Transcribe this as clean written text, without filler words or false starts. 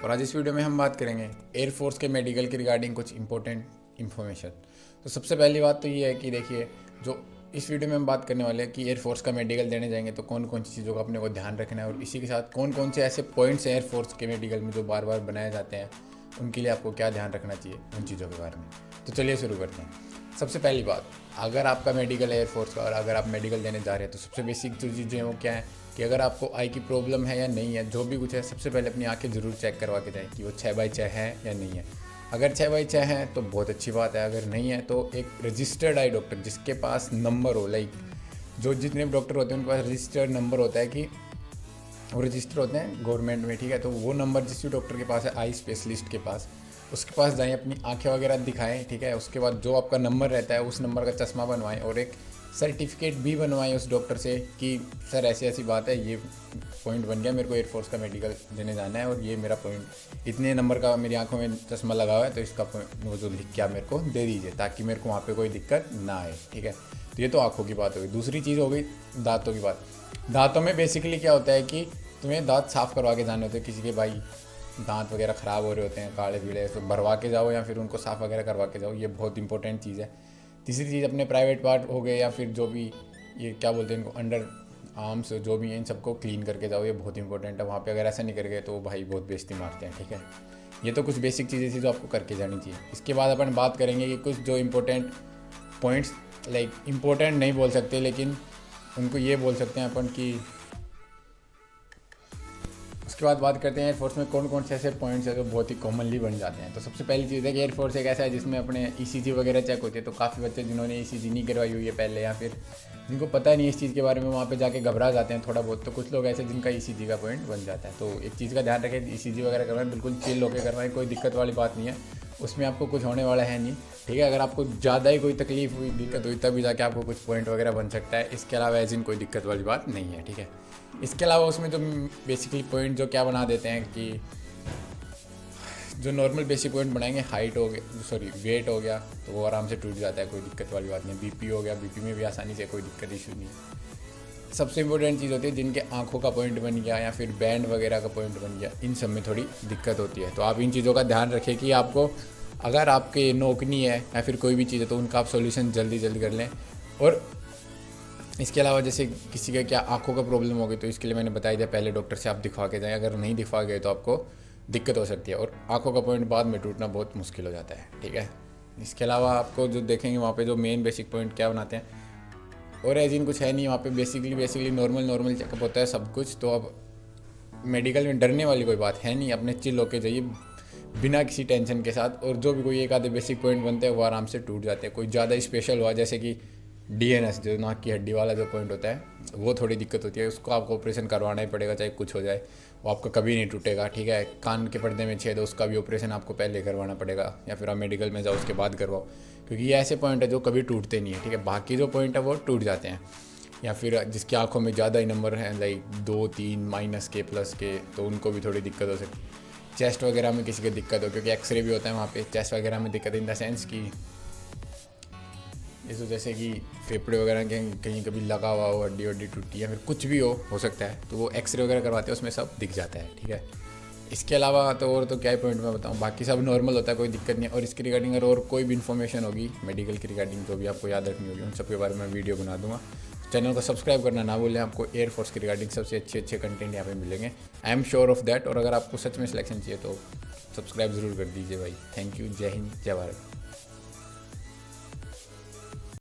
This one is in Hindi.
और आज इस वीडियो में हम बात करेंगे एयरफोर्स के मेडिकल के रिगार्डिंग कुछ इंपॉर्टेंट इन्फॉर्मेशन। तो सबसे पहली बात तो ये है कि देखिए, जो इस वीडियो में हम बात करने वाले हैं कि एयरफोर्स का मेडिकल देने जाएंगे तो कौन कौन सी चीज़ों का अपने को ध्यान रखना है और इसी के साथ कौन कौन से ऐसे पॉइंट्स हैं एयरफोर्स के मेडिकल में जो बार बार बनाए जाते हैं, उनके लिए आपको क्या ध्यान रखना चाहिए उन चीज़ों के बारे में। तो चलिए शुरू करते हैं। सबसे पहली बात, अगर आपका मेडिकल है एयरफोर्स का और अगर आप मेडिकल देने जा रहे हैं तो सबसे बेसिक जो चीज़ें हैं वो क्या है कि अगर आपको आई की प्रॉब्लम है या नहीं है, जो भी कुछ है, सबसे पहले अपनी आंखें ज़रूर चेक करवा के जाएं कि वो 6/6 है या नहीं है। अगर 6/6 है तो बहुत अच्छी बात है, अगर नहीं है तो एक रजिस्टर्ड आई डॉक्टर जिसके पास नंबर हो, लाइक जो जितने भी डॉक्टर होते हैं उनके पास रजिस्टर्ड नंबर होता है कि वो रजिस्टर होते हैं गवर्नमेंट में, ठीक है। तो वो नंबर जिस भी डॉक्टर के पास है, आई स्पेशलिस्ट के पास, उसके पास जाएं, अपनी आंखें वगैरह दिखाएं, ठीक है। उसके बाद जो आपका नंबर रहता है उस नंबर का चश्मा बनवाएं और एक सर्टिफिकेट भी बनवाएं उस डॉक्टर से कि सर ऐसी ऐसी बात है, ये पॉइंट बन गया, मेरे को एयरफोर्स का मेडिकल देने जाना है और ये मेरा पॉइंट इतने नंबर का मेरी आंखों में चश्मा लगा हुआ है, तो इसका पॉइंट वो जो लिख के आप मेरे को दे दीजिए ताकि मेरे को वहाँ पे कोई दिक्कत ना आए, ठीक है। तो ये तो आँखों की बात हो गई। दूसरी चीज़ हो गई दांतों की बात। दांतों में बेसिकली क्या होता है कि तुम्हें दांत साफ़ करवा के जाने होते हैं। किसी के भाई दांत वगैरह ख़राब हो रहे होते हैं, काले पीले, तो भरवा के जाओ या फिर उनको साफ़ वगैरह करवा के जाओ, ये बहुत इंपॉर्टेंट चीज़ है। तीसरी चीज़, अपने प्राइवेट पार्ट हो गए या फिर जो भी ये क्या बोलते हैं इनको, अंडर आर्म्स जो भी हैं, इन सबको क्लीन करके जाओ, ये बहुत इंपॉर्टेंट है। वहाँ पे अगर ऐसा नहीं करेंगे तो भाई बहुत बेइज्जती मारते हैं, ठीक है। ये तो कुछ बेसिक चीज़ें थी जो आपको करके जानी चाहिए। इसके बाद अपन बात करेंगे कि कुछ जो इम्पोर्टेंट पॉइंट्स, लाइक इम्पोर्टेंट नहीं बोल सकते लेकिन उनको ये बोल सकते हैं अपन कि उसके बाद बात करते हैं एयरफोर्स में कौन कौन से ऐसे पॉइंट्स हैं जो बहुत ही कॉमनली बन जाते हैं। तो सबसे पहली चीज़ है कि एयरफोर्स एक ऐसा है जिसमें अपने ईसीजी वगैरह चेक होती है। तो काफ़ी बच्चे जिन्होंने ईसीजी नहीं करवाई हुई है पहले या फिर जिनको पता नहीं इस चीज़ के बारे में, वहाँ पे जाके घबरा जाते हैं थोड़ा बहुत। तो कुछ लोग ऐसे जिनका ईसीजी का पॉइंट बन जाता है। तो एक चीज़ का ध्यान रखें, ईसीजी वगैरह करवाएं, बिल्कुल चिल होकर करवाएं, कोई दिक्कत वाली बात नहीं है, उसमें आपको कुछ होने वाला है नहीं, ठीक है। अगर आपको ज़्यादा ही कोई तकलीफ हुई, दिक्कत हुई, तभी जाके आपको कुछ पॉइंट वगैरह बन सकता है। इसके अलावा ऐसी कोई दिक्कत वाली बात नहीं है, ठीक है। इसके अलावा उसमें जो बेसिकली पॉइंट जो क्या बना देते हैं कि जो नॉर्मल बेसिक पॉइंट बनाएंगे, हाइट हो गया, सॉरी वेट हो गया, तो वो आराम से टूट जाता है, कोई दिक्कत वाली बात नहीं। बीपी हो गया, बीपी में भी आसानी से कोई दिक्कत इशू नहीं है। सबसे इंपॉर्टेंट चीज़ होती है जिनके आंखों का पॉइंट बन गया या फिर बैंड वगैरह का पॉइंट बन गया, इन सब में थोड़ी दिक्कत होती है। तो आप इन चीज़ों का ध्यान रखें कि आपको अगर आपके नोकनी है या फिर कोई भी चीज़ है तो उनका आप सॉल्यूशन जल्दी जल्दी कर लें। और इसके अलावा जैसे किसी का क्या आंखों का प्रॉब्लम हो गई तो इसके लिए मैंने बताया दिया, पहले डॉक्टर से आप दिखवा के जाएं। अगर नहीं दिखवा गए तो आपको दिक्कत हो सकती है और आंखों का पॉइंट बाद में टूटना बहुत मुश्किल हो जाता है, ठीक है। इसके अलावा आपको जो देखेंगे वहाँ पे जो मेन बेसिक पॉइंट क्या बनाते हैं, और एजिन कुछ है नहीं वहाँ पे, बेसिकली नॉर्मल चेकअप होता है सब कुछ। तो अब मेडिकल में डरने वाली कोई बात है नहीं, अपने चिल होके जाइए बिना किसी टेंशन के साथ। और जो भी कोई एक आधे बेसिक पॉइंट बनते हैं वो आराम से टूट जाते हैं। कोई ज़्यादा स्पेशल हुआ जैसे कि डीएनएस, जो नाक की हड्डी वाला जो पॉइंट होता है, वो थोड़ी दिक्कत होती है, उसको आपको ऑपरेशन करवाना ही पड़ेगा चाहे कुछ हो जाए, वो आपका कभी नहीं टूटेगा, ठीक है। कान के पर्दे में छेद है, उसका भी ऑपरेशन आपको पहले करवाना पड़ेगा या फिर आप मेडिकल में जाओ उसके बाद करवाओ, क्योंकि ये ऐसे पॉइंट है जो कभी टूटते नहीं है, ठीक है। बाकी जो पॉइंट है वो टूट जाते हैं। या फिर जिसकी आंखों में ज़्यादा ही नंबर हैं, लाइक 2, 3, माइनस के, प्लस के, तो उनको भी थोड़ी दिक्कत हो सकती है। चेस्ट वगैरह में किसी की दिक्कत हो, क्योंकि एक्सरे भी होता है वहाँ पे, चेस्ट वगैरह में दिक्कत इन द सेंस कि इस जैसे कि फेफड़े वगैरह के कहीं कभी लगा हुआ हो, हड्डी वड्डी टूटी या फिर कुछ भी हो सकता है, तो वो एक्सरे वगैरह करवाते हैं, उसमें सब दिख जाता है, ठीक है। इसके अलावा तो और तो क्या ही पॉइंट मैं बताऊँ, बाकी सब नॉर्मल होता है, कोई दिक्कत नहीं है। और इसके रिगार्डिंग अगर और कोई भी इन्फॉर्मेशन होगी मेडिकल के रिगार्डिंग जो भी आपको याद रखनी होगी, उन सब के बारे में वीडियो बना दूंगा। चैनल को सब्सक्राइब करना ना भूलें, आपको एयरफोर्स के रिगार्डिंग सबसे अच्छे कंटेंट यहाँ पे मिलेंगे, I am sure of that. और अगर आपको सच में सिलेक्शन चाहिए तो सब्सक्राइब ज़रूर कर दीजिए भाई। थैंक यू, जय हिंद, जय भारत।